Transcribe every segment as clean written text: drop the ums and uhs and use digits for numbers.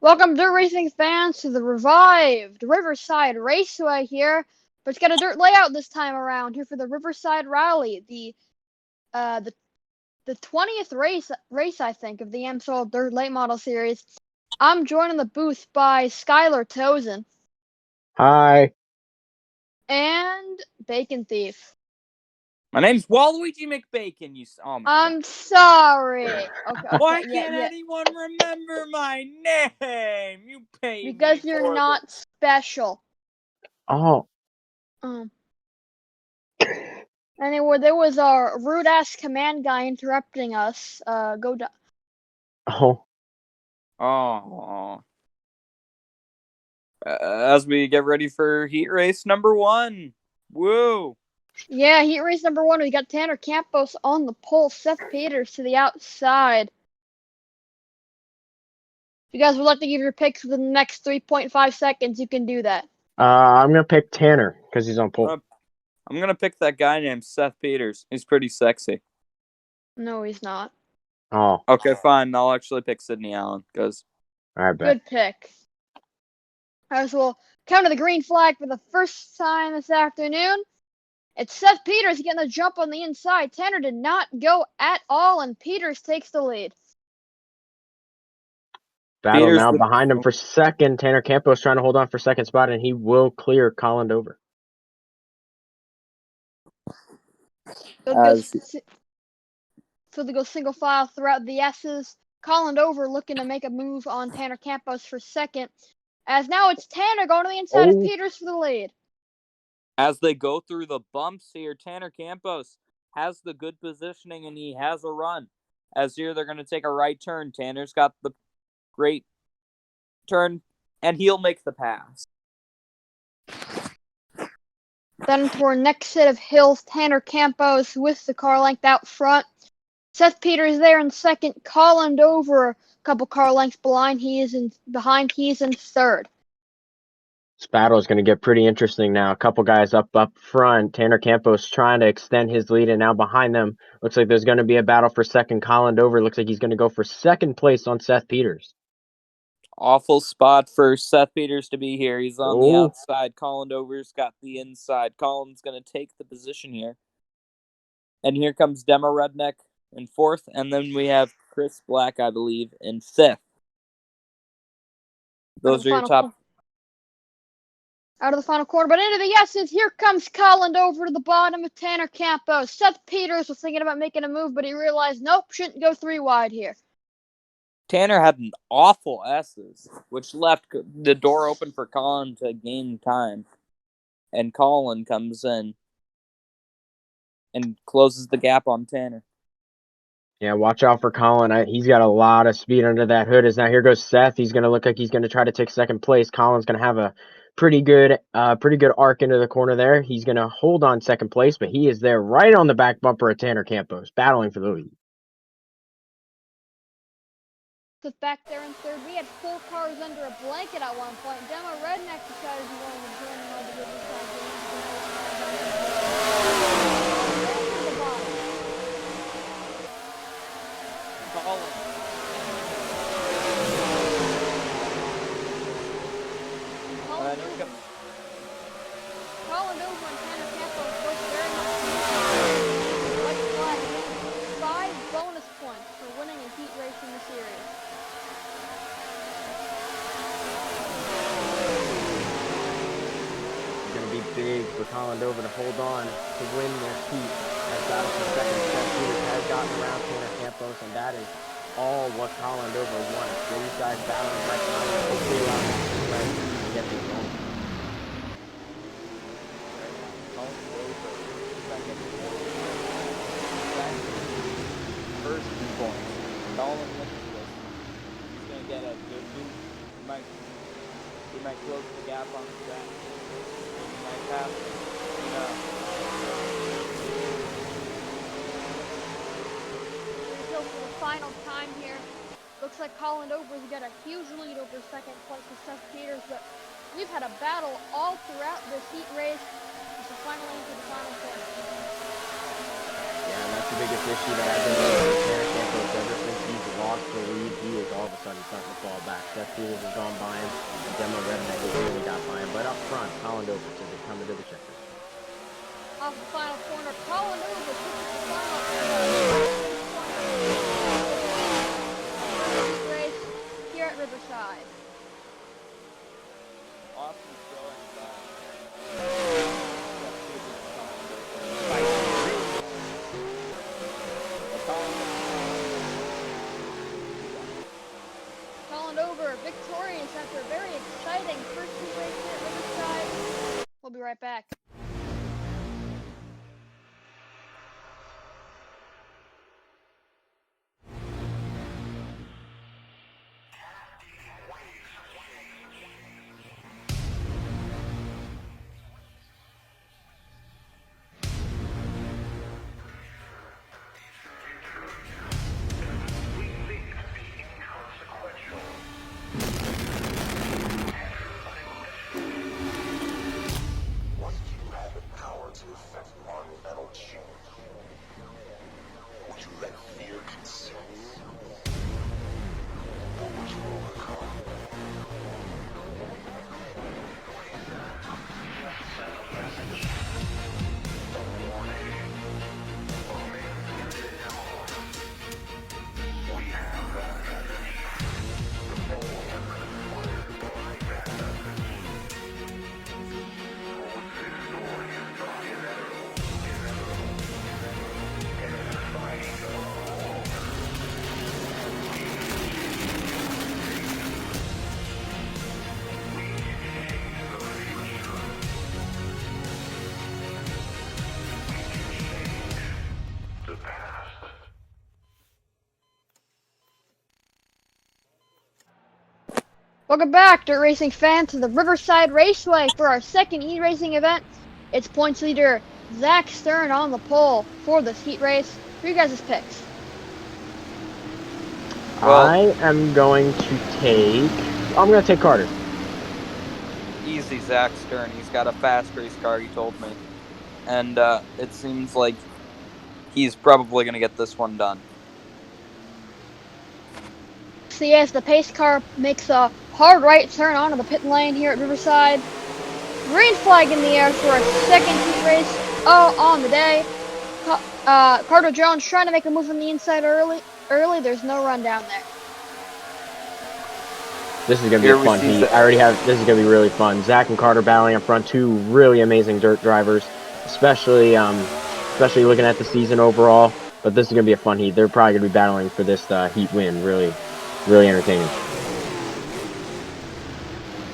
Welcome, dirt racing fans, to the revived Riverside Raceway here, but it's got a dirt layout this time around here for the Riverside Rally, uh the the 20th race I think of the Amsoil Dirt Late Model Series. I'm joined in the booth by Skylar Tozen Hi. and Bacon Thief. My name's Waluigi McBacon. Oh my god! I'm sorry. Okay, Why yeah, can't yeah, anyone remember my name? You pay me because you're for not this. special. Oh, Um. Anyway, there was a rude ass command guy interrupting us. Go down. oh, Oh. As we get ready for heat race number 1. Woo! Yeah, heat race number 1. We got Tanner Campos on the pole, Seth Peters to the outside. If you guys would like to give your picks within the next 3.5 seconds, you can do that. I'm gonna pick Tanner because he's on pole. I'm gonna pick that guy named Seth Peters. He's pretty sexy. No, he's not. Oh, Okay, fine. I'll actually pick Sidney Allen because I bet. Good pick. Alright, so we'll count to the green flag for the first time this afternoon. It's Seth Peters getting the jump on the inside. Tanner did not go at all, and Peters takes the lead. Battle now behind him for second. Tanner Campos trying to hold on for second spot, and he will clear Colin Dover. So they go single file throughout the S's. Colin Dover looking to make a move on Tanner Campos for second. As now it's Tanner going to the inside of Peters for the lead. As they go through the bumps here, Tanner Campos has the good positioning and he has a run. As here they're going to take a right turn. Tanner's got the great turn and he'll make the pass. Then for our next set of hills, Tanner Campos with the car length out front. Seth Peters there in second. Colin Dover a couple car lengths behind. He is in third. This battle is going to get pretty interesting now. A couple guys up front. Tanner Campos trying to extend his lead, and now behind them, looks like there's going to be a battle for second. Colin Dover looks like he's going to go for second place on Seth Peters. Awful spot for Seth Peters to be here. He's on the outside. Colin Dover's got the inside. Colin's going to take the position here. And here comes Demo Redneck in fourth. And then we have Chris Black, I believe, in fifth. Those are your top. Out of the final quarter, but into the S's. Here comes Colin Dover to the bottom of Tanner Campos. Seth Peters was thinking about making a move, but he realized, nope, shouldn't go 3 wide here. Tanner had an awful S's, which left the door open for Colin to gain time. And Colin comes in and closes the gap on Tanner. Yeah, watch out for Colin. He's got a lot of speed under that hood. As now here goes Seth. He's going to look like he's going to try to take second place. Colin's going to have a pretty good arc into the corner there. He's going to hold on second place, but he is there right on the back bumper of Tanner Campos, battling for the lead. Back there in third, we had 4 cars under a blanket at one point. Demo Redneck decided he wanted to join in on the Riverside game. Colin. Colin Dover and Tanner Campos both very much white flag. 5 bonus points for winning a heat race in the series. It's going to be big for Colin Dover to hold on to win this heat. As battle for second, Seth Peters has gotten around Tanner Campos, and that is all what Colin Dover wants. These guys battling right now. Hopefully allow them to get this going. First point. Colin looks at this. He's going to get a good move. He might close the gap on the track. He might pass it. So for the final time here, looks like Colin Dover's got a huge lead over second place with Seth Peters, but we've had a battle all throughout this heat race. So finally into the final quarter. Yeah, that's the biggest issue that I've been with Tanner Campos folks. Ever since he's lost the lead, he is all of a sudden starting to fall back. Seth Peters has gone by him, and Demo Redneck has really got by him. But up front, Colin Over to the coming to the checkers. Off the final corner, Colin Over pushes the final race here at Riverside. Awesome showing by Colin Over victorious after a very exciting first heat race here at Riverside. We'll be right back. Welcome back, dirt racing fans, to the Riverside Raceway for our second heat racing event. It's points leader Zach Stern on the pole for this heat race. Who are you guys' picks? I'm going to take Carter. Easy Zach Stern. He's got a fast race car, he told me. And it seems like he's probably going to get this one done. So yes, the pace car makes a hard right turn onto the pit lane here at Riverside. Green flag in the air for a second heat race on the day. Carter Jones trying to make a move on the inside early. There's no run down there. This is going to be a fun heat. This is going to be really fun. Zach and Carter battling up front, two really amazing dirt drivers, especially looking at the season overall. But this is going to be a fun heat. They're probably going to be battling for this heat win. Really, really entertaining.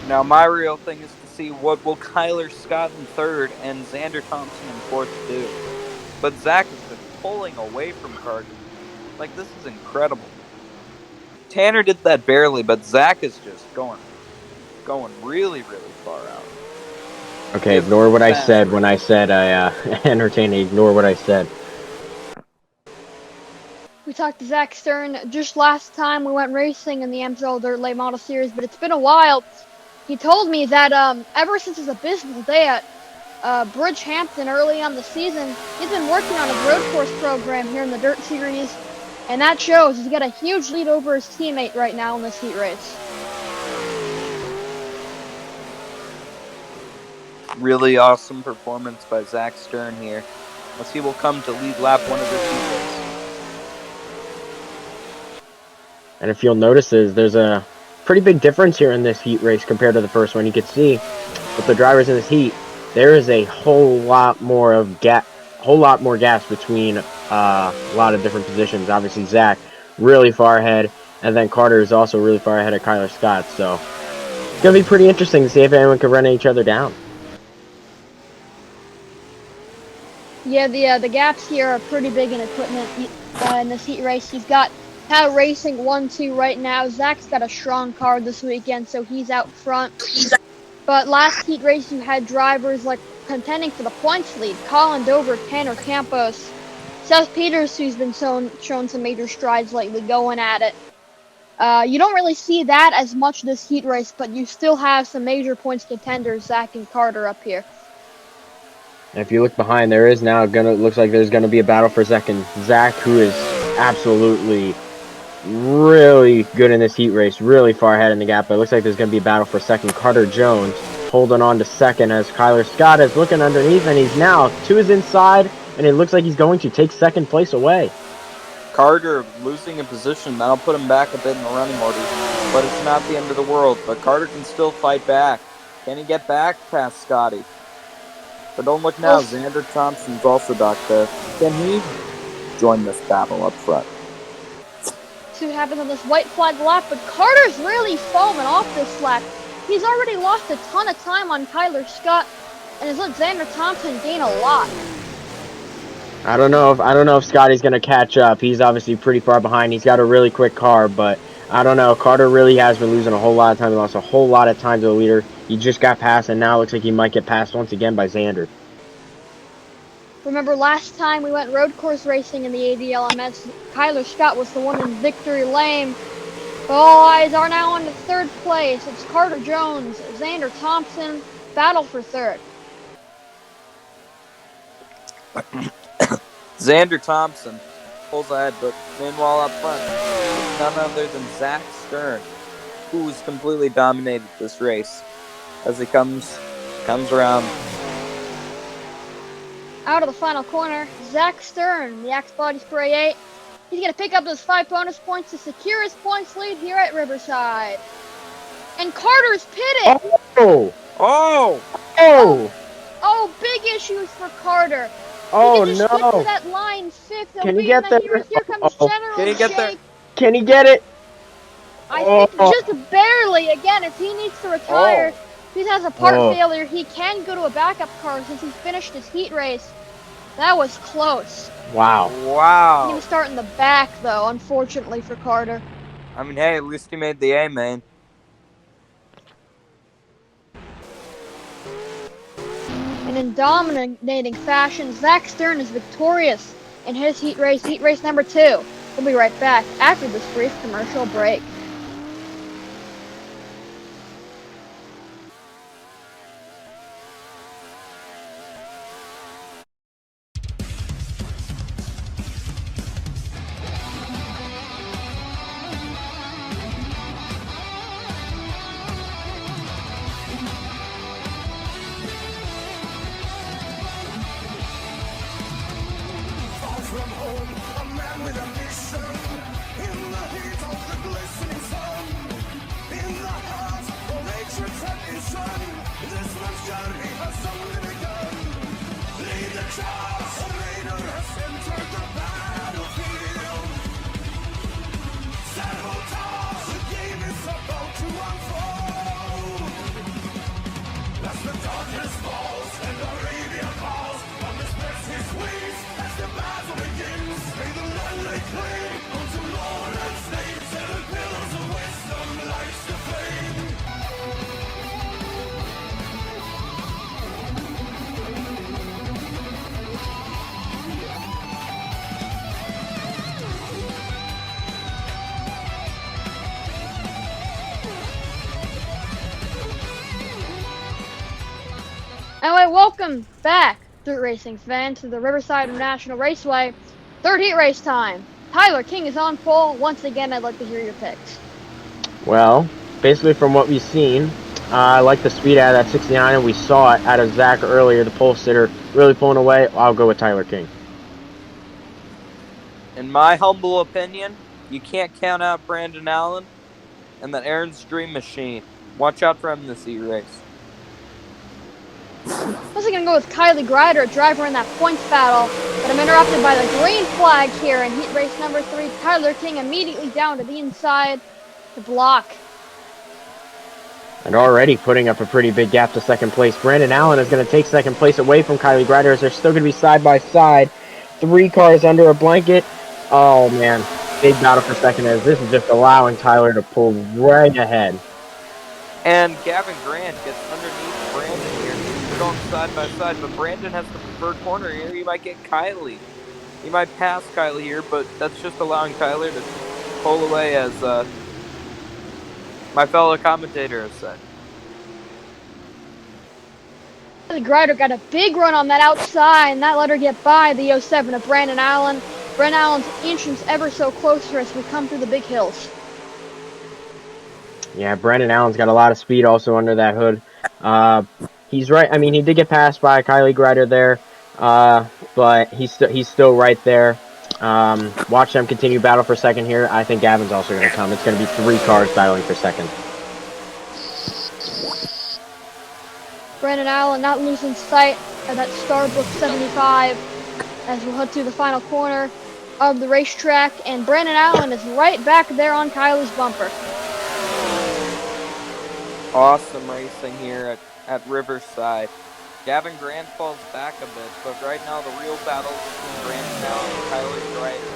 Now, my real thing is to see what will Kyler Scott in third and Xander Thompson in fourth do. But Zach has been pulling away from Carter. Like, this is incredible. Tanner did that barely, but Zach is just going really, really far out. Okay, ignore what I said when I said entertaining. Ignore what I said. We talked to Zach Stern just last time we went racing in the Amsoil Dirt Late Model Series, but it's been a while. He told me that ever since his abysmal day at Bridgehampton early on the season, he's been working on his road course program here in the Dirt Series, and that shows. He's got a huge lead over his teammate right now in this heat race. Really awesome performance by Zach Stern here, as he will come to lead lap one of this heat race. And if you'll notice, there's a pretty big difference here in this heat race compared to the first one. You can see with the drivers in this heat, there is a whole lot more gas between a lot of different positions. Obviously, Zach really far ahead, and then Carter is also really far ahead of Kyler Scott. So it's gonna be pretty interesting to see if anyone can run each other down. Yeah, the gaps here are pretty big in equipment in this heat race. You've got Power Racing 1-2 right now. Zach's got a strong car this weekend, so he's out front. But last heat race, you had drivers like contending for the points lead. Colin Dover, Tanner Campos, Seth Peters, who's been shown some major strides lately, going at it. You don't really see that as much this heat race, but you still have some major points contenders, Zach and Carter, up here. And if you look behind, looks like there's gonna be a battle for Zach, who is absolutely really good in this heat race, really far ahead in the gap. But it looks like there's going to be a battle for second. Carter Jones holding on to second as Kyler Scott is looking underneath, and he's now to his inside, and it looks like he's going to take second place away. Carter losing a position, that'll put him back a bit in the running order. But it's not the end of the world. But Carter can still fight back. Can he get back past Scotty? But don't look now, Xander Thompson's also back there. Can he join this battle up front? See what happens on this white flag lap, but Carter's really foaming off this lap. He's already lost a ton of time on Kyler Scott, and has let Xander Thompson gain a lot. I don't know if Scotty's gonna catch up. He's obviously pretty far behind. He's got a really quick car, but I don't know. Carter really has been losing a whole lot of time. He lost a whole lot of time to the leader. He just got passed, and now it looks like he might get passed once again by Xander. Remember last time we went road course racing in the ADLMS, Kyler Scott was the one in victory lane. But all eyes are now on to third place. It's Carter Jones, Xander Thompson, battle for third. Xander Thompson pulls ahead, but meanwhile up front, it's none other than Zach Stern, who's completely dominated this race as he comes around. Out of the final corner, Zach Stern, the Axe Body Spray 8. He's going to pick up those 5 bonus points to secure his points lead here at Riverside. And Carter's pitted! Oh, big issues for Carter. Oh, he no. Get to that line fifth. Can he get there? Here comes General Can he get there? Can he get it? I think just barely. Again, if he needs to retire, if he has a part failure, he can go to a backup car since he finished his heat race. That was close. Wow. Wow. He's going to start in the back, though, unfortunately for Carter. I mean, hey, at least he made the A, man. And in dominating fashion, Zach Stern is victorious in his heat race number 2. We'll be right back after this brief commercial break. Anyway, welcome back, dirt racing fans, to the Riverside National Raceway. Third heat race time. Tyler King is on pole. Once again, I'd like to hear your picks. Well, basically from what we've seen, I like the speed out of that 69, and we saw it out of Zach earlier, the pole sitter, really pulling away. I'll go with Tyler King. In my humble opinion, you can't count out Brandon Allen and that Aaron's Dream Machine. Watch out for him in this heat race. I was going to go with Kylie Grider, a driver in that points battle, but I'm interrupted by the green flag here in heat race number 3. Tyler King immediately down to the inside to block. And already putting up a pretty big gap to second place. Brandon Allen is going to take second place away from Kylie Grider as they're still going to be side by side. 3 cars under a blanket. Oh, man. Big battle for second as this is just allowing Tyler to pull right ahead. And Gavin Grant gets underneath Brandon here. They're going side by side, but Brandon has the preferred corner here. He might get Kylie. He might pass Kylie here, but that's just allowing Kyler to pull away, as my fellow commentator has said. Kylie Grider got a big run on that outside, and that let her get by the 07 of Brandon Allen. Brent Allen's inching ever so closer as we come through the big hills. Yeah, Brandon Allen's got a lot of speed also under that hood. He's right. I mean, he did get passed by Kylie Grider there, but he's still right there. Watch them continue battle for second here. I think Gavin's also going to come. It's going to be 3 cars battling for second. Brandon Allen not losing sight of that Starbucks 75 as we'll head through the final corner of the racetrack, and Brandon Allen is right back there on Kylie's bumper. Awesome racing here at Riverside. Gavin Grant falls back a bit, but right now the real battle is between Brandon Allen and Kylie Grider.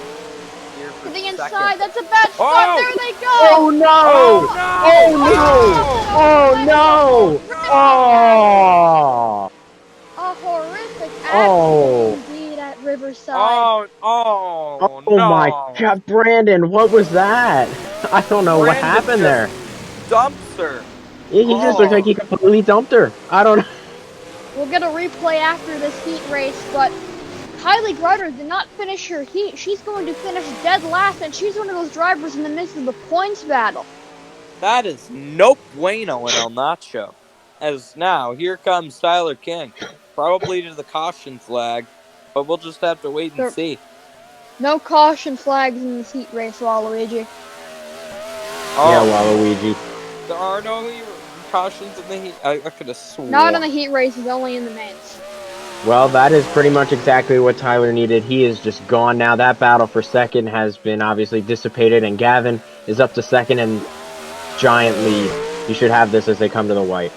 Here for To the second. inside, that's a bad start. Oh! There they go. Oh no! Oh, Oh no! Oh no! Oh! A horrific Oh! accident indeed at Riverside. Oh Oh my no! God, Brandon, what was that? I don't know what Brandon happened there. Dumps her. He just looked like he completely dumped her. I don't know. We'll get a replay after this heat race, but Kylie Grider did not finish her heat. She's going to finish dead last, and she's one of those drivers in the midst of the points battle. That is no bueno in El Nacho. As now, here comes Tyler King. Probably to the caution flag, but we'll just have to wait and see. No caution flags in this heat race, Waluigi. Yeah, Waluigi. There are no cautions in the heat. I could have sworn. Not in the heat races, only in the mains. Well, that is pretty much exactly what Tyler needed. He is just gone now. That battle for second has been obviously dissipated, and Gavin is up to second and giant lead. You should have this as they come to the white.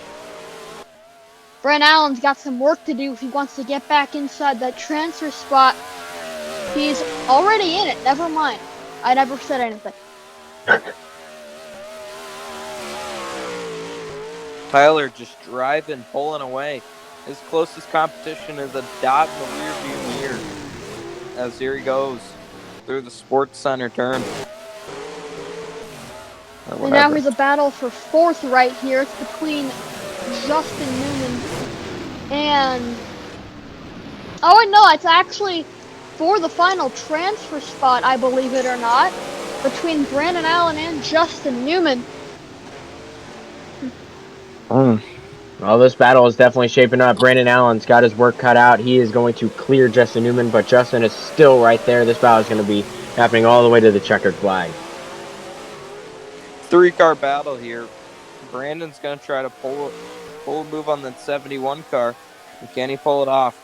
Brent Allen's got some work to do if he wants to get back inside that transfer spot. He's already in it. Never mind. I never said anything. Tyler just driving, pulling away. His closest competition is a dot in the rearview mirror. As here he goes through the Sports Center turn. And now here's a battle for fourth right here. It's between Justin Newman and... Oh, no, it's actually for the final transfer spot, I believe it or not, between Brandon Allen and Justin Newman. Well, this battle is definitely shaping up. Brandon Allen's got his work cut out. He is going to clear Justin Newman, but Justin is still right there. This battle is going to be happening all the way to the checkered flag. 3-car battle here. Brandon's going to try to pull a move on that 71 car. And can he pull it off?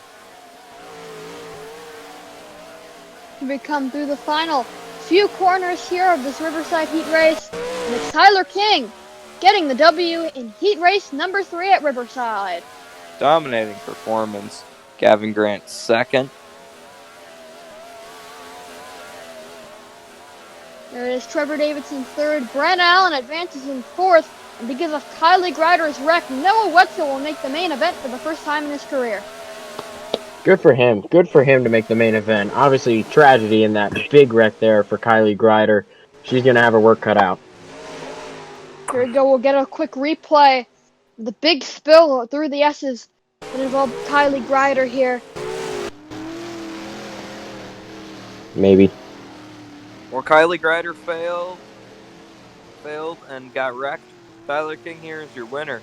We come through the final few corners here of this Riverside heat race, and it's Tyler King getting the W in heat race number 3 at Riverside. Dominating performance. Gavin Grant second. There it is, Trevor Davidson third. Brent Allen advances in fourth, and because of Kylie Grider's wreck, Noah Wetzel will make the main event for the first time in his career. Good for him. Good for him to make the main event. Obviously, tragedy in that big wreck there for Kylie Grider. She's going to have her work cut out. Here we go, we'll get a quick replay. The big spill through the S's that involved Kylie Grider here. Maybe. Well, Kylie Grider failed and got wrecked. Tyler King here is your winner.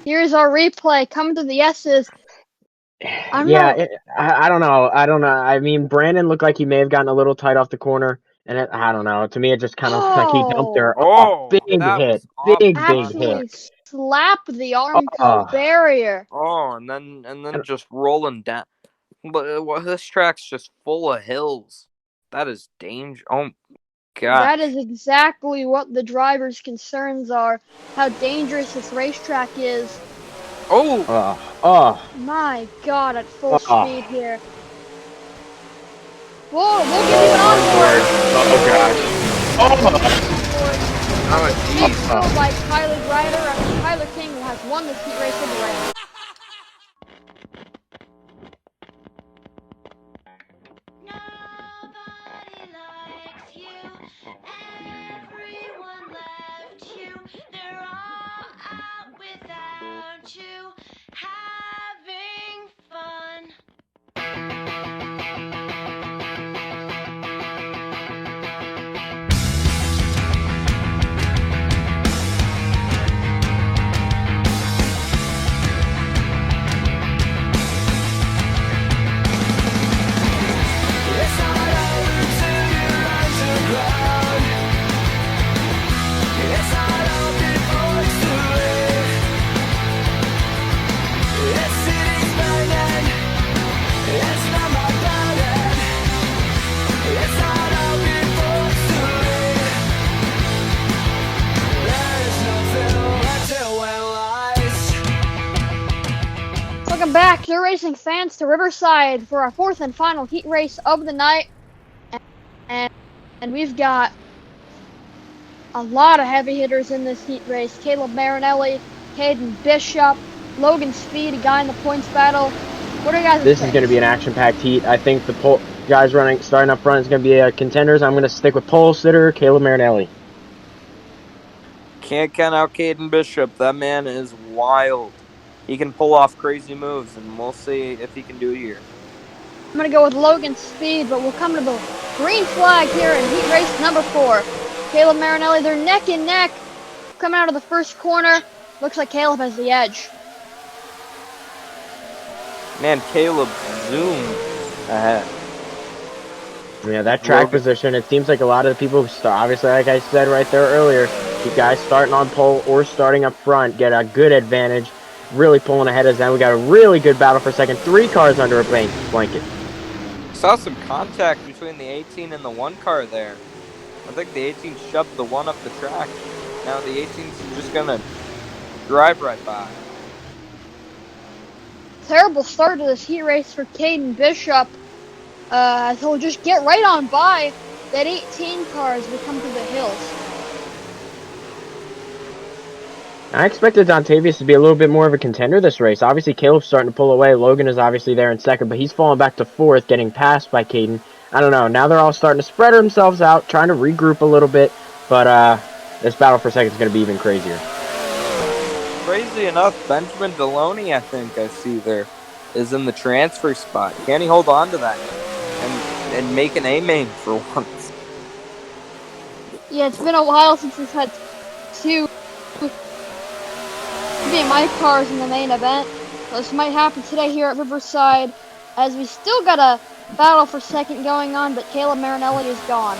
Here's our replay coming to the S's. I don't know. I mean, Brandon looked like he may have gotten a little tight off the corner, and I don't know. To me, it just kind of like he dumped her. Big hit. Big hit. Slapped the Armco barrier. And then just rolling down. But this track's just full of hills. That is danger. Oh, God. That is exactly what the driver's concerns are. How dangerous this racetrack is. My God, at full speed here. Whoa, we'll get even on board. Big throw by Kylie Grider after Tyler King has won this heat race anyway. back, Dirt Racing fans, to Riverside for our fourth and final heat race of the night. And we've got a lot of heavy hitters in this heat race. Caleb Marinelli, Caden Bishop, Logan Speed, a guy in the points battle. What are you guys' This is going to be an action-packed heat. I think the guys starting up front is going to be contenders. I'm going to stick with pole sitter Caleb Marinelli. Can't count out Caden Bishop. That man is wild. He can pull off crazy moves, and we'll see if he can do it here. I'm going to go with Logan Speed, but we'll come to the green flag here in heat race number 4. Caleb Marinelli, they're neck and neck. Coming out of the first corner. Looks like Caleb has the edge. Man, Caleb zoomed ahead. Yeah, that track position, it seems like a lot of the people who start, obviously, like I said right there earlier, you guys starting on pole or starting up front get a good advantage, really pulling ahead as now. We got a really good battle for second. 3 cars under a blanket. Saw some contact between the 18 and the 1 car there. I think the 18 shoved the 1 up the track. Now the 18's just going to drive right by. Terrible start to this heat race for Caden Bishop. He'll just get right on by that 18 car as we come through the hills. I expected Dontavius to be a little bit more of a contender this race. Obviously, Caleb's starting to pull away. Logan is obviously there in second, but he's falling back to 4th, getting passed by Caden. I don't know. Now they're all starting to spread themselves out, trying to regroup a little bit, but this battle for second is going to be even crazier. Crazy enough, Benjamin Deloney, I think I see there, is in the transfer spot. Can he hold on to that and make an A-main for once? Yeah, it's been a while since we've had 2 VMI cars in the main event. This might happen today here at Riverside, as we still got a battle for second going on, but Caleb Marinelli is gone.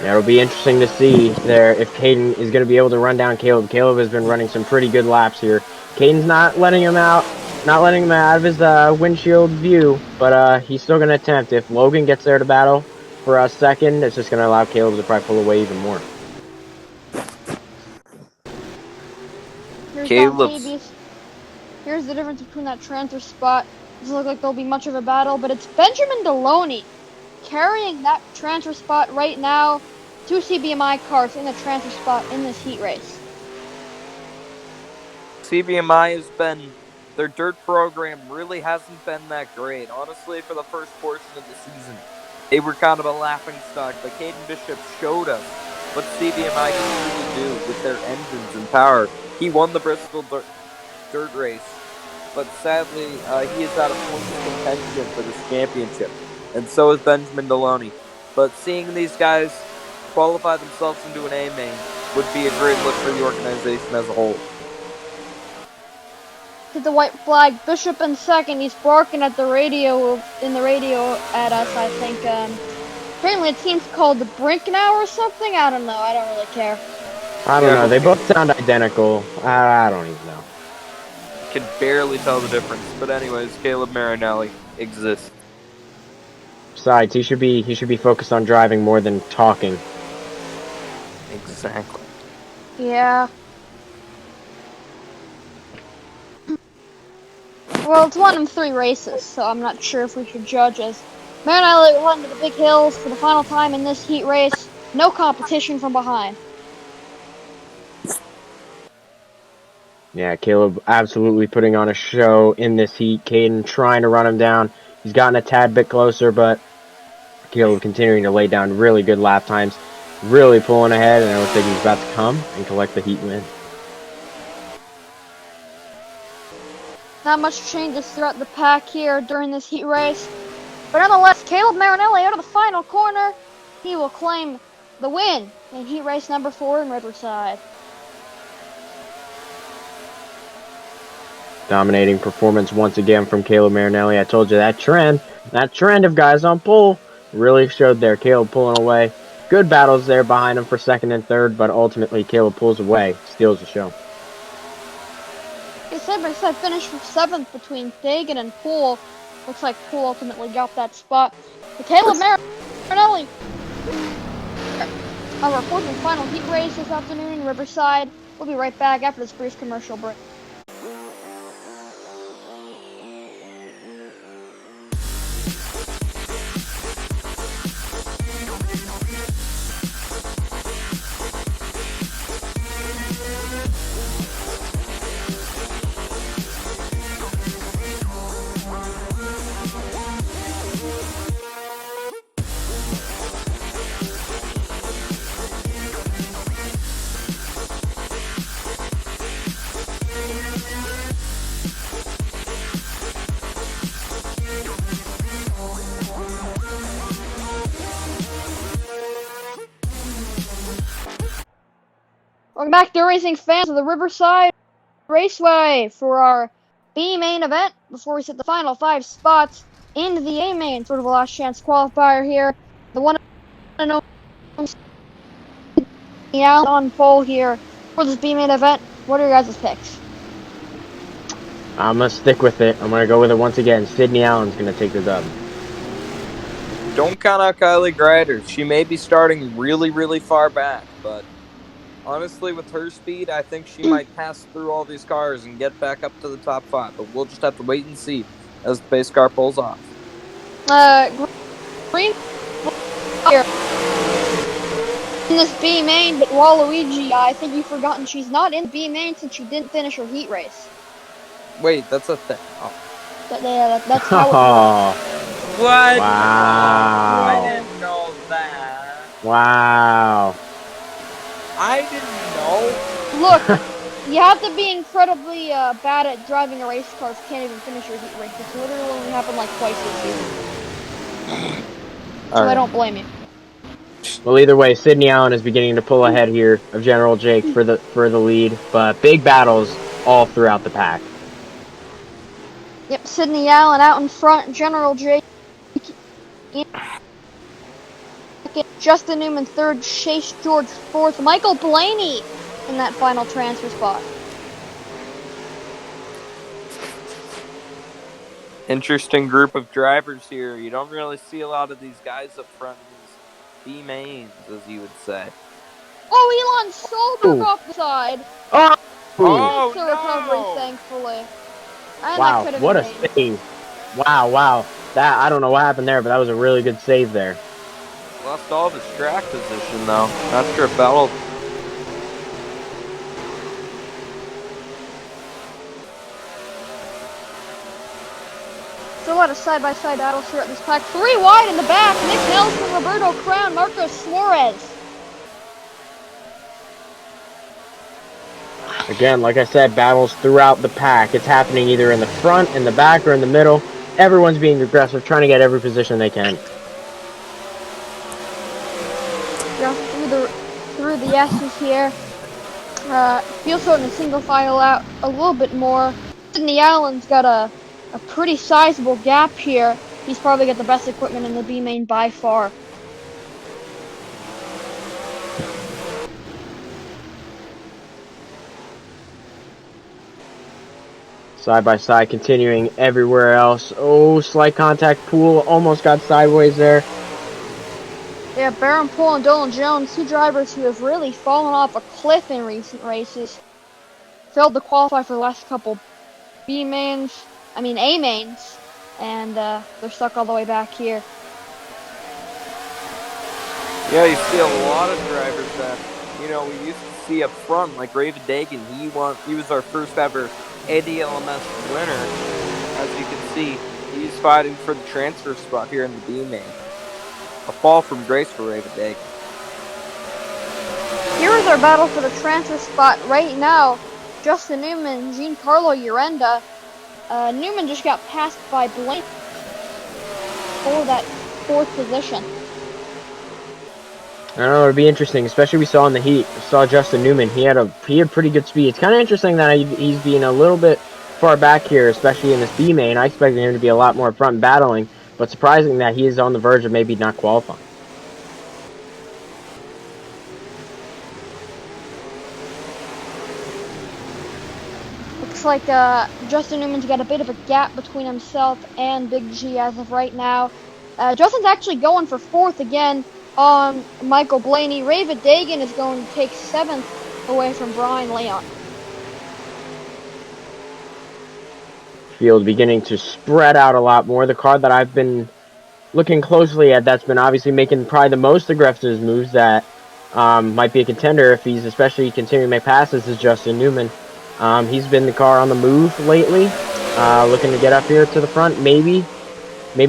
Yeah, it'll be interesting to see there if Caden is going to be able to run down Caleb. Caleb has been running some pretty good laps here. Caden's not letting him out of his windshield view, but he's still going to attempt. If Logan gets there to battle for a second, it's just going to allow Caleb to probably pull away even more. Here's Caleb. Here's the difference between that transfer spot. Doesn't look like there'll be much of a battle, but it's Benjamin Deloney carrying that transfer spot right now. 2 CBMI cars in the transfer spot in this heat race. CBMI has been, their dirt program really hasn't been that great. Honestly, for the first portion of the season, they were kind of a laughing stock, but Caden Bishop showed us what CBMI can really do with their engines and power. He won the Bristol dirt race, but sadly, he is out of points contention for this championship, and so is Benjamin Deloney. But seeing these guys qualify themselves into an A-main would be a great look for the organization as a whole. Hit the white flag. Bishop in second. He's barking at the radio at us, I think. Apparently it seems called the Brink now or something. I don't know. I don't really care. I don't know. They both sound identical. I don't even know. Can barely tell the difference. But anyways, Caleb Marinelli exists. Besides, he should be focused on driving more than talking. Exactly. Yeah. Well, it's one of 3 races, so I'm not sure if we should judge as Marinelli led into the big hills for the final time in this heat race. No competition from behind. Yeah, Caleb absolutely putting on a show in this heat. Caden trying to run him down. He's gotten a tad bit closer, but Caleb continuing to lay down really good lap times. Really pulling ahead, and it looks like he's about to come and collect the heat win. Not much changes throughout the pack here during this heat race. But nonetheless, Caleb Marinelli out of the final corner. He will claim the win in heat race number 4 in Riverside. Dominating performance once again from Caleb Marinelli. I told you that trend of guys on pole really showed there. Caleb pulling away. Good battles there behind him for second and third, but ultimately Caleb pulls away, steals the show. I finished with 7th between Dagan and Poole. Looks like Poole ultimately got that spot. But Caleb Marinelli, our 4th and final heat race this afternoon in Riverside. We'll be right back after this brief commercial break. Welcome back to racing fans of the Riverside Raceway for our B main event before we set the final 5 spots into the A main, sort of a last chance qualifier here. The one and only on pole here for this B main event. What are your guys' picks? I'm going to stick with it. I'm going to go with it once again. Sydney Allen's going to take the dub. Don't count out Kylie Greider. She may be starting really, really far back, but honestly, with her speed, I think she might pass through all these cars and get back up to the top 5. But we'll just have to wait and see as the base car pulls off. Green here in this B main, but Waluigi, I think you've forgotten she's not in the B main since she didn't finish her heat race. Wait, that's a thing. Oh. That's how it works. What? Wow. I didn't know that. Wow. I didn't know. Look, you have to be incredibly bad at driving a race car if you can't even finish your heat race. It's literally only happened like twice this season. So I don't blame you. Well, either way, Sydney Allen is beginning to pull ahead here of General Jake for the lead, but big battles all throughout the pack. Yep, Sydney Allen out in front, General Jake. Justin Newman third, Chase George fourth, Michael Blaney in that final transfer spot. Interesting group of drivers here. You don't really see a lot of these guys up front in these B mains, as you would say. Oh, Elon Solberg off the side. Oh, That's a recovery, thankfully. And wow, that what a save. Wow. That, I don't know what happened there, but that was a really good save there. Lost all of his track position, though, after a battle. Still a lot of side-by-side battles throughout this pack. 3 wide in the back. Nick Nelson, Roberto Crown, Marcos Suarez. Again, like I said, battles throughout the pack. It's happening either in the front, in the back, or in the middle. Everyone's being aggressive, trying to get every position they can. Through the S's here. Field sorting a single file out a little bit more. Sydney Allen's got a pretty sizable gap here. He's probably got the best equipment in the B main by far. Side by side, continuing everywhere else. Oh, slight contact. Pool almost got sideways there. Yeah, Baron Poole and Dolan Jones, 2 drivers who have really fallen off a cliff in recent races. Failed to qualify for the last couple A mains, and they're stuck all the way back here. Yeah, you see a lot of drivers that, we used to see up front, like Riverside. He was our first ever ADLMS winner. As you can see, he's fighting for the transfer spot here in the B main. A fall from grace for Riverside. Here's our battle for the transfer spot right now. Justin Newman, Giancarlo Urenda. Newman just got passed by Blaney for that 4th position. I don't know, it'd be interesting, especially we saw in the heat. We saw Justin Newman. He had pretty good speed. It's kind of interesting that he's being a little bit far back here, especially in this B main. I expected him to be a lot more front battling, but surprising that he is on the verge of maybe not qualifying. Looks like Justin Newman's got a bit of a gap between himself and Big G as of right now. Justin's actually going for 4th again on Michael Blaney. Dagan is going to take 7th away from Brian Leon. Field beginning to spread out a lot more. The car that I've been looking closely at that's been obviously making probably the most aggressive moves that might be a contender if he's especially continuing to make passes is Justin Newman. He's been the car on the move lately, looking to get up here to the front, maybe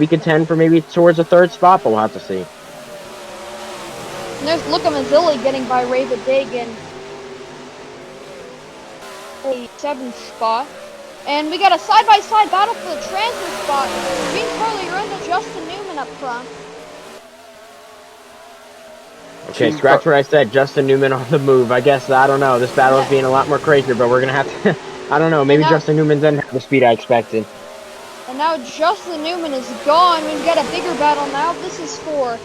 contend for maybe towards a third spot, but we'll have to see. And there's Luca Mazzilli getting by Raven Dagan. A 7th spot. And we got a side-by-side battle for the transfer spot. Giancarlo Urenda, Justin Newman up front. Okay, scratch what I said. Justin Newman on the move. I guess, I don't know. This battle is being a lot more crazier, but we're going to have to, I don't know. Maybe Justin Newman doesn't have the speed I expected. And now Justin Newman is gone. We've got a bigger battle now. This is for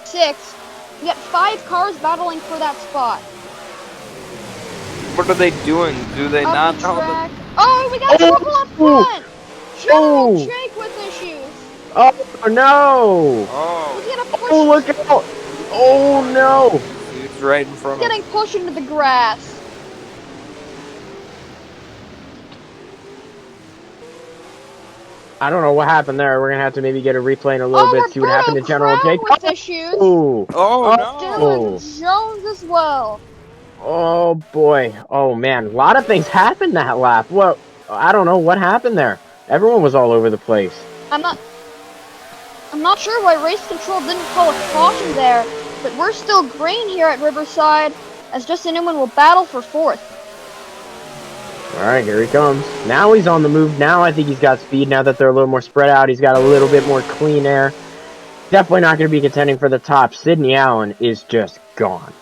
6. We got 5 cars battling for that spot. What are they doing? Do they not know track. Oh, we got trouble up front! General Jake with issues. Oh, no! Oh, look out! Oh, no! He's right in front of him. Getting pushed into the grass. I don't know what happened there. We're going to have to maybe get a replay in a little bit, see what happened to General Jake. With issues. Oh, no! Jones as well. Oh, boy. Oh, man. A lot of things happened that lap. Well, I don't know what happened there. Everyone was all over the place. I'm not sure why race control didn't call a caution there, but we're still green here at Riverside, as Justin Newman will battle for 4th. Alright, here he comes. Now he's on the move. Now I think he's got speed. Now that they're a little more spread out, he's got a little bit more clean air. Definitely not going to be contending for the top. Sidney Allen is just gone.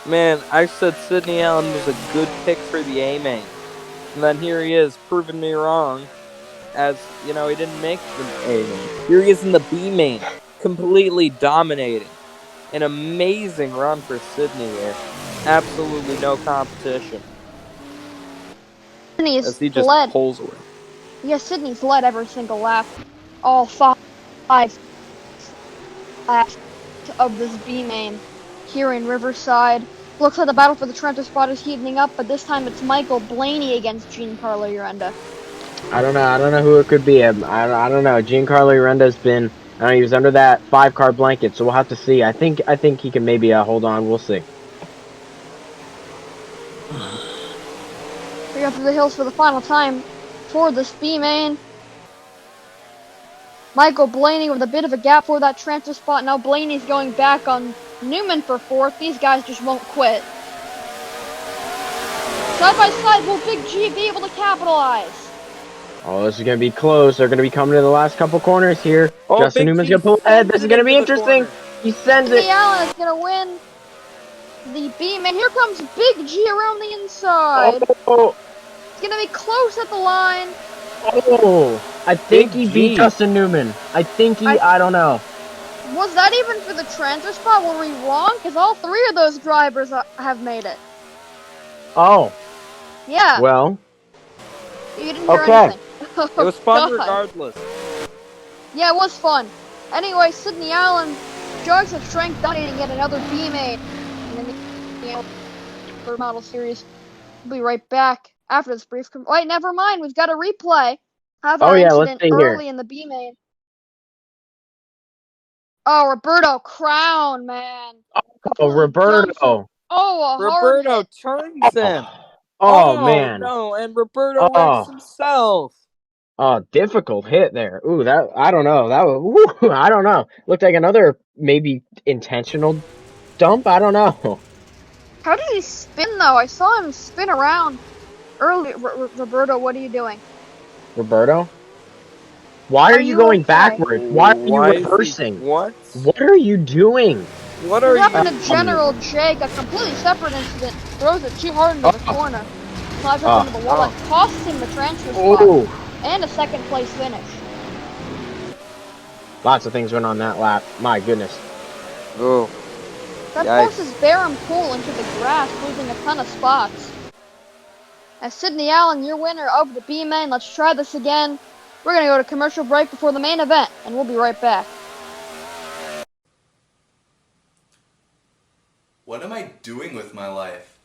Man, I said Sidney Allen was a good pick for the A-main. And then here he is, proving me wrong. As, you know, he didn't make the A-main. Here he is in the B-main, completely dominating. An amazing run for Sidney here. Absolutely no competition. As he just pulls away. Yes, Sidney's led every single lap. All 5 laps of this B-main here in Riverside. Looks like the battle for the transfer spot is heating up, but this time it's Michael Blaney against Giancarlo Urenda. I don't know who it could be. I don't know. Giancarlo Urenda's been, I don't know, he was under that 5-car blanket, so we'll have to see. I think he can maybe hold on. We'll see. We go through the hills for the final time for this B-main. Michael Blaney with a bit of a gap for that transfer spot. Now Blaney's going back on Newman for 4th. These guys just won't quit. Side by side, will Big G be able to capitalize? Oh, this is going to be close. They're going to be coming to the last couple corners here. Oh, Justin Newman's going to pull ahead. This is going to be interesting. He sends it. Allen is going to win the B-main. Here comes Big G around the inside. Oh. It's going to be close at the line. Oh, I think he beat Justin Newman. I don't know. Was that even for the transfer spot? Were we wrong? Because all 3 of those drivers have made it. Oh. Yeah. Well. You didn't hear anything. It was fun regardless. Yeah, it was fun. Anyway, Sidney Allen, Jugs of Strength dominating yet another B-main. And then the model series. We'll be right back after this brief. Wait, never mind. We've got a replay. Have our incident early in the B-main. Oh, Roberto Crown, man. Oh, Roberto. Roberto turns him. Oh, man. No, and Roberto wrecks himself. Oh, difficult hit there. Ooh, I don't know. I don't know. Looked like another maybe intentional dump. I don't know. How did he spin, though? I saw him spin around earlier. Roberto, what are you doing? Roberto? Why are you going backwards? Why are you reversing? What? What are you doing? What happened to General Jake? A completely separate incident. Throws it too hard into the corner. Slides up into the wall. That costs him the transfer spot. And a 2nd place finish. Lots of things went on that lap. My goodness. Oh. That forces Barham Pool into the grass, losing a ton of spots. As Sidney Allen, your winner of the B-main. Let's try this again. We're going to go to commercial break before the main event, and we'll be right back. What am I doing with my life?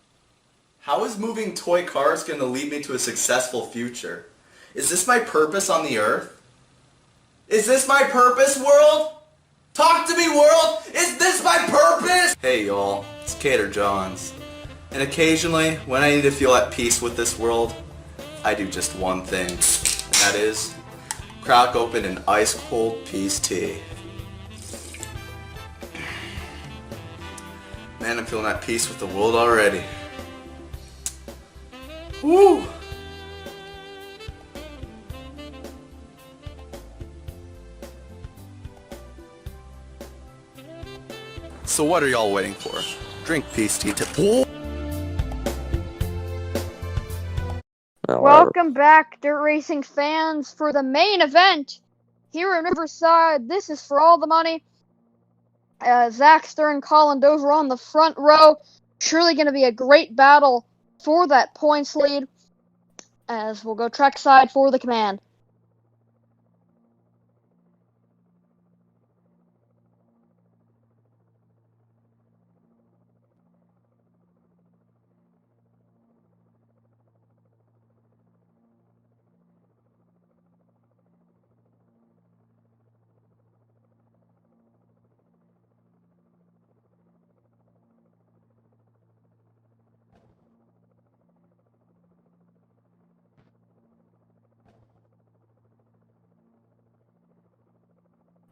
How is moving toy cars going to lead me to a successful future? Is this my purpose on the earth? Is this my purpose, world? Talk to me, world! Is this my purpose? Hey, y'all. It's Cater Johns. And occasionally, when I need to feel at peace with this world, I do just one thing. And that is, crack open an ice-cold peace tea. Man, I'm feeling at peace with the world already. Woo! So what are y'all waiting for? Drink peace tea to... Welcome back, dirt racing fans, for the main event here in Riverside. This is for all the money. Zach Stern, Colin Dover on the front row. Surely going to be a great battle for that points lead, as we'll go trackside for the command.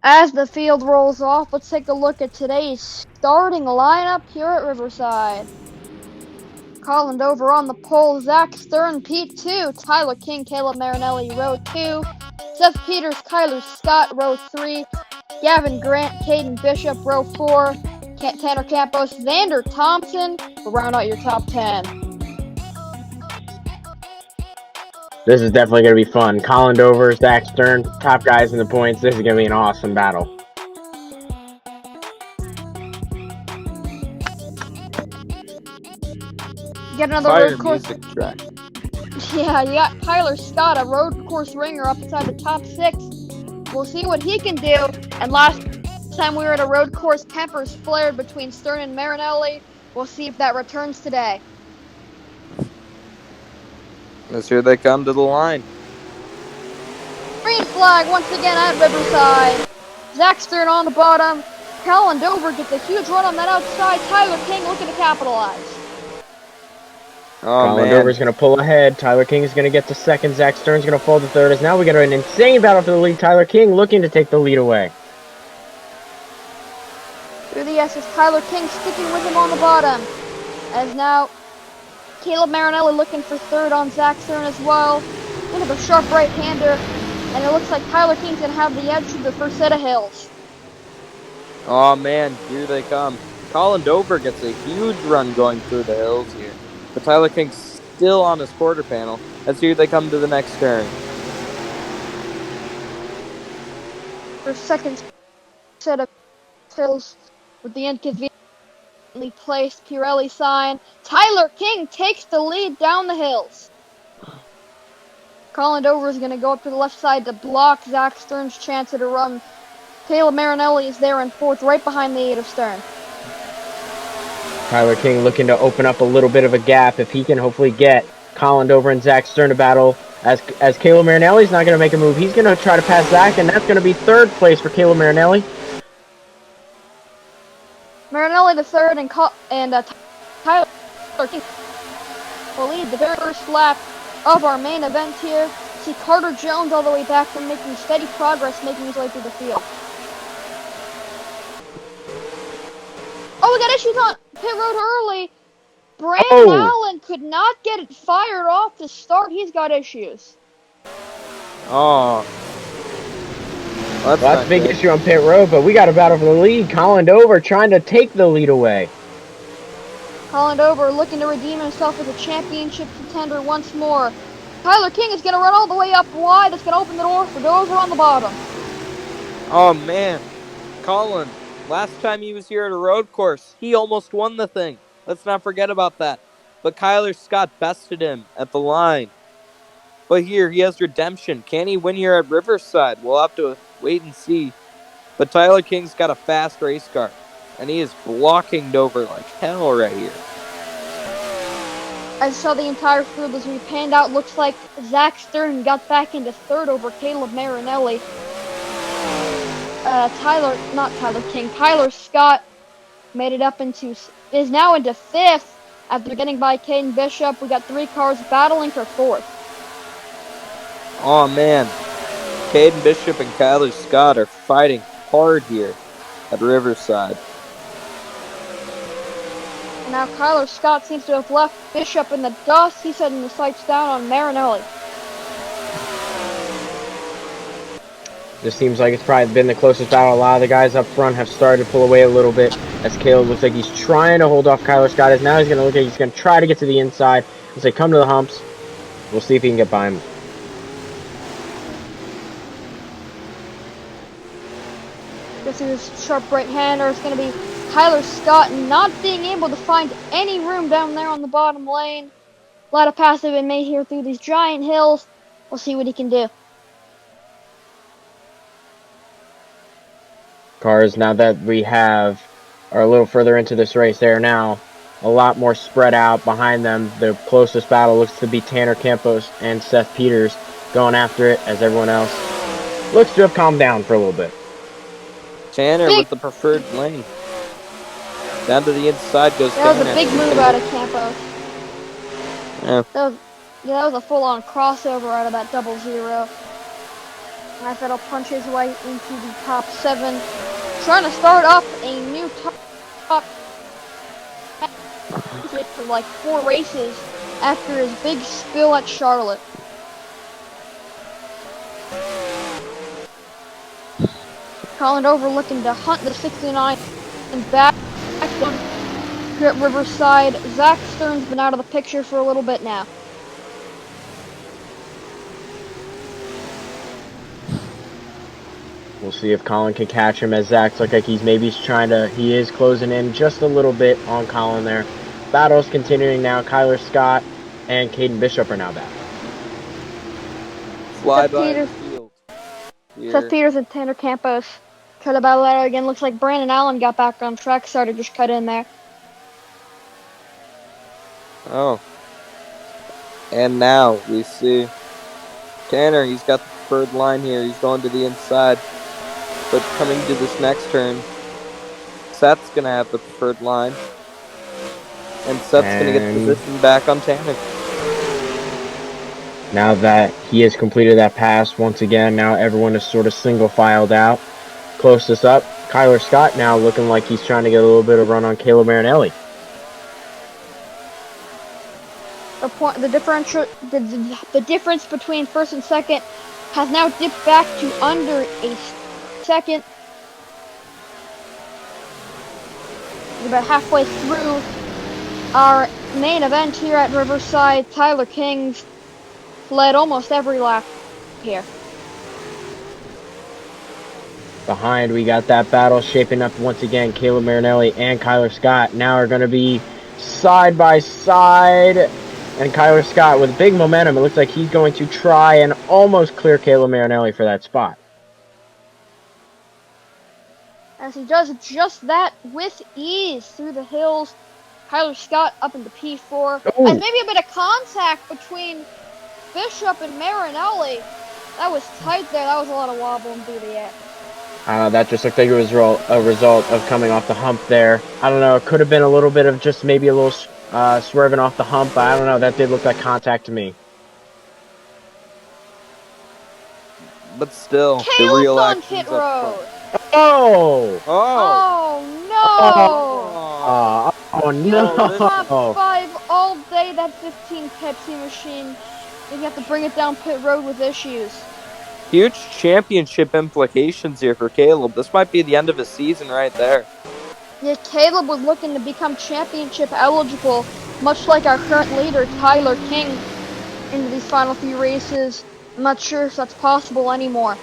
As the field rolls off, let's take a look at today's starting lineup here at Riverside. Colin Dover on the pole, Zach Stern, P2, Tyler King, Caleb Marinelli, row 2, Seth Peters, Kyler Scott, row 3, Gavin Grant, Caden Bishop, row 4, Tanner Campos, Xander Thompson will round out your top 10. This is definitely going to be fun. Colin Dover, Zach Stern, top guys in the points. This is going to be an awesome battle. Get another Fire road course. music track. Yeah, you got Tyler Scott, a road course ringer, up inside the top 6. We'll see what he can do. And last time we were at a road course, tempers flared between Stern and Marinelli. We'll see if that returns today. As here they come to the line. Green flag once again at Riverside. Zach Stern on the bottom. Colin Dover gets a huge run on that outside. Tyler King looking to capitalize. Oh, Colin man. Dover's going to pull ahead. Tyler King is going to get to second. Zach Stern's going to fall to third. As now we get an insane battle for the lead. Tyler King looking to take the lead away. Through the S's, Tyler King sticking with him on the bottom. As now, Caleb Marinelli looking for third on Zach Stern as well. Into the sharp right-hander. And it looks like Tyler King's going to have the edge through the first set of hills. Oh, man. Here they come. Colin Dover gets a huge run going through the hills here. But Tyler King's still on his quarter panel. As here they come to the next turn. For second set of hills with the inconveniently placed Pirelli sign. Tyler King takes the lead down the hills. Colin Dover is going to go up to the left side to block Zach Stern's chance at a run. Caleb Marinelli is there in fourth, right behind the 8 of Stern. Tyler King looking to open up a little bit of a gap if he can hopefully get Colin Dover and Zach Stern to battle. As Caleb Marinelli's not going to make a move. He's going to try to pass Zach, and that's going to be third place for Caleb Marinelli. Marinelli the third, and Tyler King will lead the very first lap of our main event here. See Carter Jones all the way back from making steady progress, making his way through the field. Oh, we got issues on pit road early. Brandon Allen could not get it fired off to start. He's got issues. Oh. Well, that's a big issue on pit road, but we got a battle for the lead. Colin Dover trying to take the lead away. Colin Dover looking to redeem himself as a championship contender once more. Tyler King is going to run all the way up wide. That's going to open the door for Dover on the bottom. Oh, man. Colin, last time he was here at a road course, he almost won the thing. Let's not forget about that. But Kyler Scott bested him at the line. But here, he has redemption. Can he win here at Riverside? We'll have to wait and see. But Tyler King's got a fast race car. And he is blocking over like hell right here. I saw the entire field as we panned out. Looks like Zach Stern got back into third over Caleb Marinelli. Tyler Scott made it up is now into fifth after getting by Caden Bishop. We got 3 cars battling for fourth. Oh man, Caden Bishop and Kyler Scott are fighting hard here at Riverside. And now Kyler Scott seems to have left Bishop in the dust. He's setting the sights down on Marinelli. This seems like it's probably been the closest battle. A lot of the guys up front have started to pull away a little bit as Caleb looks like he's trying to hold off Kyler Scott. As now he's going to look at, he's going to try to get to the inside as they come to the humps. We'll see if he can get by him. This is sharp right-hander. It's going to be Tyler Scott not being able to find any room down there on the bottom lane. A lot of passes have been made here through these giant hills. We'll see what he can do. Cars, now that we are a little further into this race, they are now a lot more spread out behind them. The closest battle looks to be Tanner Campos and Seth Peters going after it, as everyone else looks to have calmed down for a little bit. Tanner with the preferred lane. Down to the inside goes Tanner. That was a big move out of Campos. Yeah. That was a full-on crossover out of that 0-0. Nice little punch his way into the top 7. Trying to start up a new top for like 4 races after his big spill at Charlotte. Colin over looking to hunt the 69 and back here at Riverside. Zach Stern's been out of the picture for a little bit now. We'll see if Colin can catch him, as Zach's look like he is closing in just a little bit on Colin there. Battle's continuing now. Kyler Scott and Caden Bishop are now back. Fly by the field. Seth Peters and Tanner Campos cut a battle out again. Looks like Brandon Allen got back on track. Started just cut in there. Oh. And now we see Tanner. He's got the preferred line here. He's going to the inside. But coming to this next turn, Seth's going to have the preferred line. And Seth's going to get the position back on Tanner. Now that he has completed that pass once again, now everyone is sort of single filed out. Closest up, Kyler Scott now looking like he's trying to get a little bit of run on Caleb Marinelli. The difference between first and second has now dipped back to under a second. We're about halfway through our main event here at Riverside. Tyler King's led almost every lap here. Behind, we got that battle shaping up once again. Caleb Marinelli and Kyler Scott now are going to be side by side. And Kyler Scott with big momentum. It looks like he's going to try and almost clear Caleb Marinelli for that spot. As he does just that with ease through the hills. Kyler Scott up into P4. Ooh. And maybe a bit of contact between Bishop and Marinelli. That was tight there. That was a lot of wobbling through the air. That just looked like it was a result of coming off the hump there. I don't know. It could have been a little bit of just maybe a little swerving off the hump. But I don't know. That did look like contact to me. But still, Caleb's the real on action's pit up road. front. Oh! Oh no! Oh no! Top 5 all day, that 15 Pepsi machine. You have to bring it down pit road with issues. Huge championship implications here for Caleb. This might be the end of his season right there. Yeah, Caleb was looking to become championship eligible, much like our current leader, Tyler King, into these final few races. I'm not sure if that's possible anymore.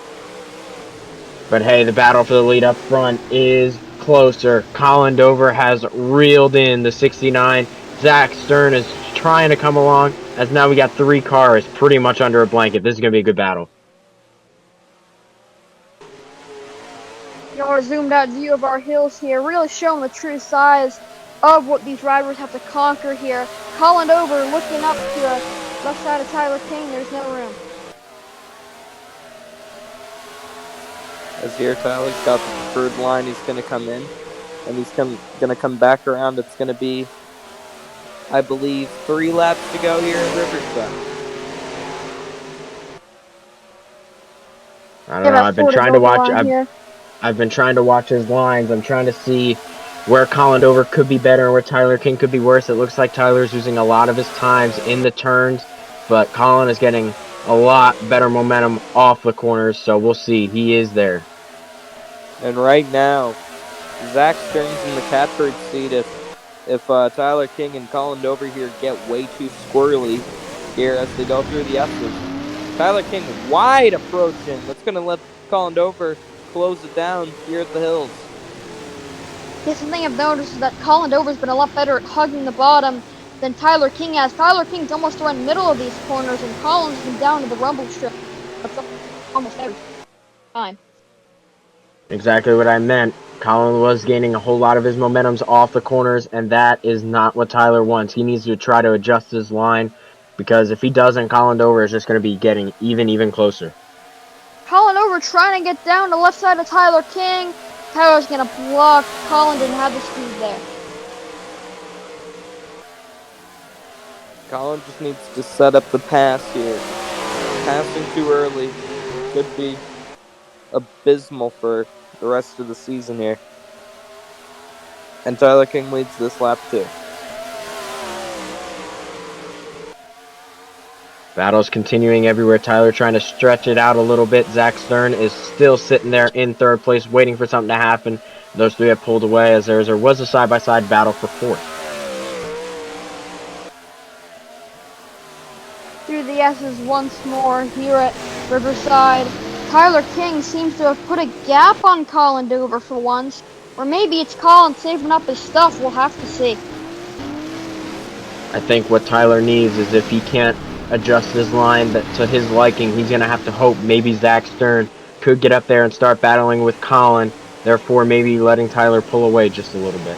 But hey, the battle for the lead up front is closer. Colin Dover has reeled in the 69. Zach Stern is trying to come along, as now we got 3 cars pretty much under a blanket. This is going to be a good battle. You're Our zoomed out view of our hills here, really showing the true size of what these riders have to conquer here. Colin over, looking up to the left side of Tyler King. There's no room. As here, Tyler's got the preferred line. He's going to come in, and he's going to come back around. It's going to be, I believe, 3 laps to go here at Riverside. I don't know. I've been trying to watch his lines. I'm trying to see where Colin Dover could be better and where Tyler King could be worse. It looks like Tyler's using a lot of his times in the turns, but Colin is getting a lot better momentum off the corners, so we'll see. He is there. And right now, Zach Stern's in the catbird seat. If Tyler King and Colin Dover here get way too squirrely here as they go through the S's. Tyler King wide approaching. That's going to let Colin Dover close it down here at the hills. Yes, one thing I've noticed is that Colin Dover's been a lot better at hugging the bottom than Tyler King has. Tyler King's almost around the middle of these corners, and Colin's been down to the rumble strip almost every time. Exactly what I meant. Colin was gaining a whole lot of his momentums off the corners, and that is not what Tyler wants. He needs to try to adjust his line, because if he doesn't, Colin Dover is just going to be getting even closer. Colin over trying to get down the left side of Tyler King. Tyler's going to block. Colin didn't have the speed there. Colin just needs to set up the pass here. Passing too early could be abysmal for the rest of the season here. And Tyler King leads this lap too. Battle's continuing everywhere. Tyler trying to stretch it out a little bit. Zach Stern is still sitting there in third place, waiting for something to happen. Those three have pulled away as there was a side-by-side battle for fourth. Through the S's once more here at Riverside. Tyler King seems to have put a gap on Colin Dover for once. Or maybe it's Colin saving up his stuff. We'll have to see. I think what Tyler needs is if he can't adjust his line to his liking, he's going to have to hope maybe Zach Stern could get up there and start battling with Colin, therefore maybe letting Tyler pull away just a little bit.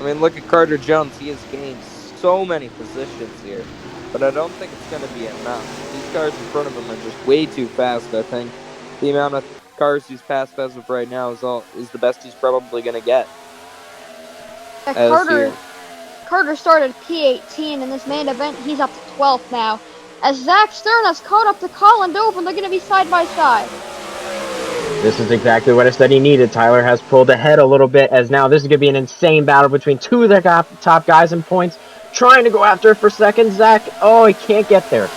I mean, look at Carter Jones. He has gained so many positions here, but I don't think it's going to be enough. These cars in front of him are just way too fast. I think the amount of cars he's passed as of right now is the best he's probably going to get. Carter started P18 in this main event. He's up to 12th now. As Zach Stern has caught up to Colin Dover, and they're going to be side by side. This is exactly what I said he needed. Tyler has pulled ahead a little bit, as now this is going to be an insane battle between two of the top guys in points, trying to go after it for second. Zach, oh, he can't get there.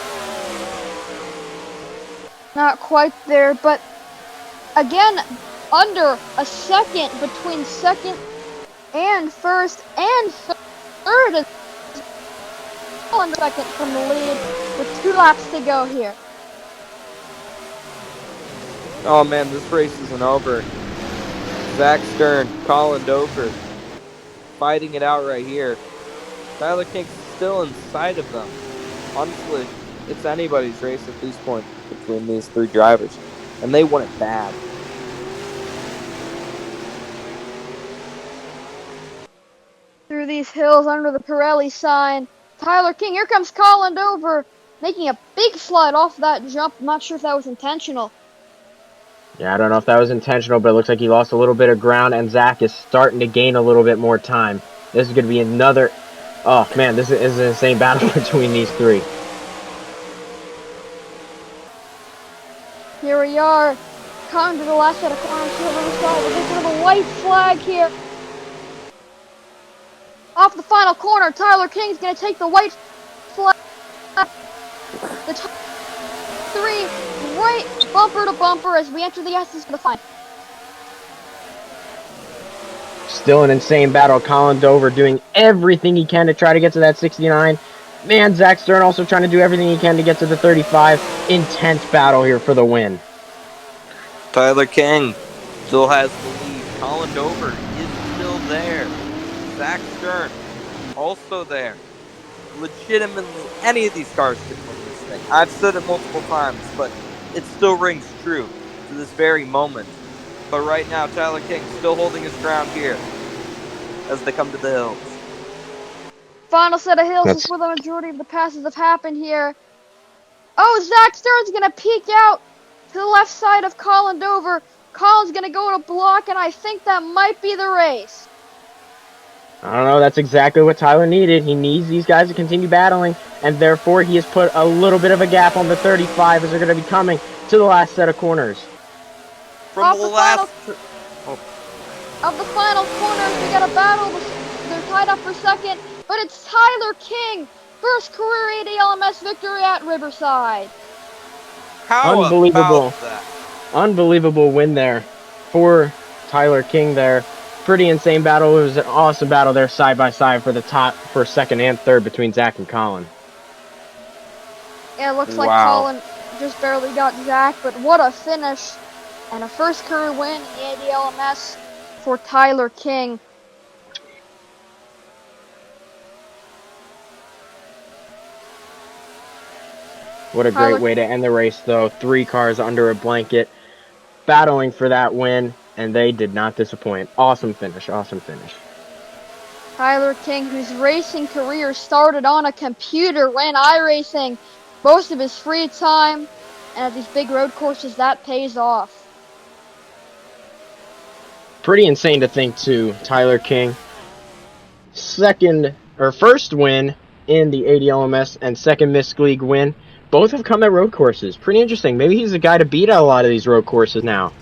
Not quite there, but again, under a second between second and first and third. And Colin second from the lead with 2 laps to go here. Oh man, this race isn't over. Zach Stern, Colin Dover, fighting it out right here. Tyler King's still inside of them. Honestly, it's anybody's race at this point between these 3 drivers, and they want it bad. Through these hills under the Pirelli sign, Tyler King, here comes Colin Dover, making a big slide off that jump. I'm not sure if that was intentional. Yeah, I don't know if that was intentional, but it looks like he lost a little bit of ground, and Zach is starting to gain a little bit more time. This is going to be another... Oh, man, this is an insane battle between these 3. Here we are, coming to the last set of corners to the Riverside. We're getting a white flag here. Off the final corner, Tyler King's going to take the white flag. The top 3 right bumper to bumper as we enter the S's for the final. Still an insane battle. Colin Dover doing everything he can to try to get to that 69. Man, Zach Stern also trying to do everything he can to get to the 35. Intense battle here for the win. Tyler King still has the lead. Colin Dover is still there. Zach Stern also there. Legitimately, any of these cars could win this thing. I've said it multiple times, but it still rings true to this very moment. But right now, Tyler King still holding his ground here as they come to the hills. Final set of hills is That's where the majority of the passes have happened here. Oh, Zach Stern's gonna peek out to the left side of Colin Dover. Colin's gonna go to block, and I think that might be the race. I don't know. That's exactly what Tyler needed. He needs these guys to continue battling, and therefore he has put a little bit of a gap on the 35 as they're going to be coming to the last set of corners. From Off the the last... Of the final corners, we got a battle. They're tied up for second, but it's Tyler King, first career ADLMS victory at Riverside. How Unbelievable. about that? Unbelievable win there for Tyler King there. Pretty insane battle. It was an awesome battle there side by side for the top, for second and third between Zach and Colin. Yeah, it looks like Wow. Colin just barely got Zach, but what a finish. And a first career win in the ADLMS for Tyler King. What a great way to end the race, though. 3 cars under a blanket, battling for that win, and they did not disappoint. Awesome finish, awesome finish. Tyler King, whose racing career started on a computer, ran iRacing most of his free time, and at these big road courses, that pays off. Pretty insane to think, too. Tyler King, first win in the ADLMS and second Miss League win. Both have come at road courses. Pretty interesting. Maybe he's the guy to beat at a lot of these road courses now.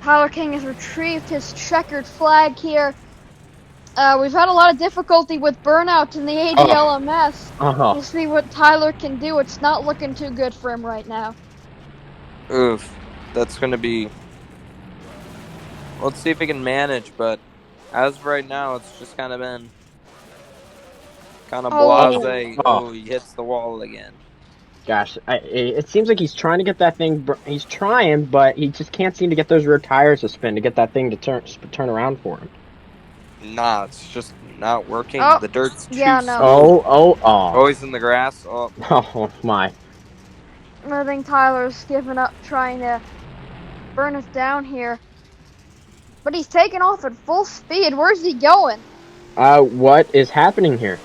Tyler King has retrieved his checkered flag here. We've had a lot of difficulty with burnout in the ADLMS. We'll see what Tyler can do. It's not looking too good for him right now. Oof. That's going to be... Let's see if he can manage, but as of right now, it's just kind of been kind of blasé. Oh, he hits the wall again. Gosh, it seems like he's trying to get that thing. He's trying, but he just can't seem to get those rear tires to spin to get that thing to turn around for him. Nah, it's just not working. Oh, The dirt's too no. smooth. Oh, he's in the grass. Oh. Oh my. I think Tyler's given up trying to burn us down here. But he's taking off at full speed. Where's he going? What is happening here?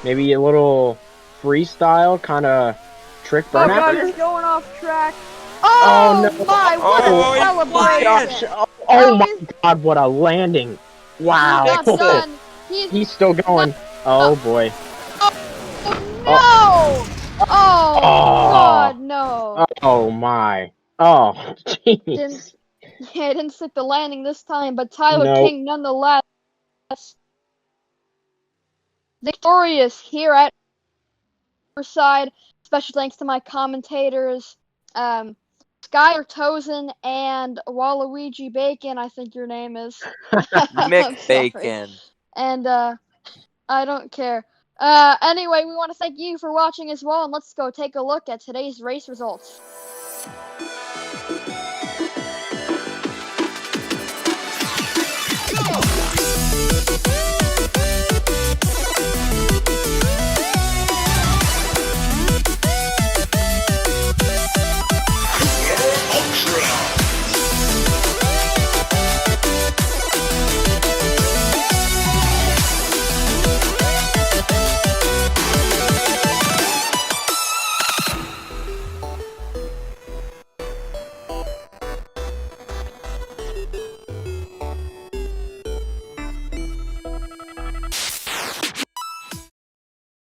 Maybe a little freestyle kind of trick burnout. Oh god, he's going off track. Oh, no. My, what a celebration. Oh my god, what a landing. Wow. He's not done. He's still going. Oh boy. No! Oh god, no. Oh my. Oh, jeez. Didn't stick the landing this time, but Tyler King nonetheless victorious here at Riverside. Special thanks to my commentators, Skylar Tozen and Waluigi Bacon, I think your name is. Mick Bacon. And I don't care. Anyway, we want to thank you for watching as well, and let's go take a look at today's race results.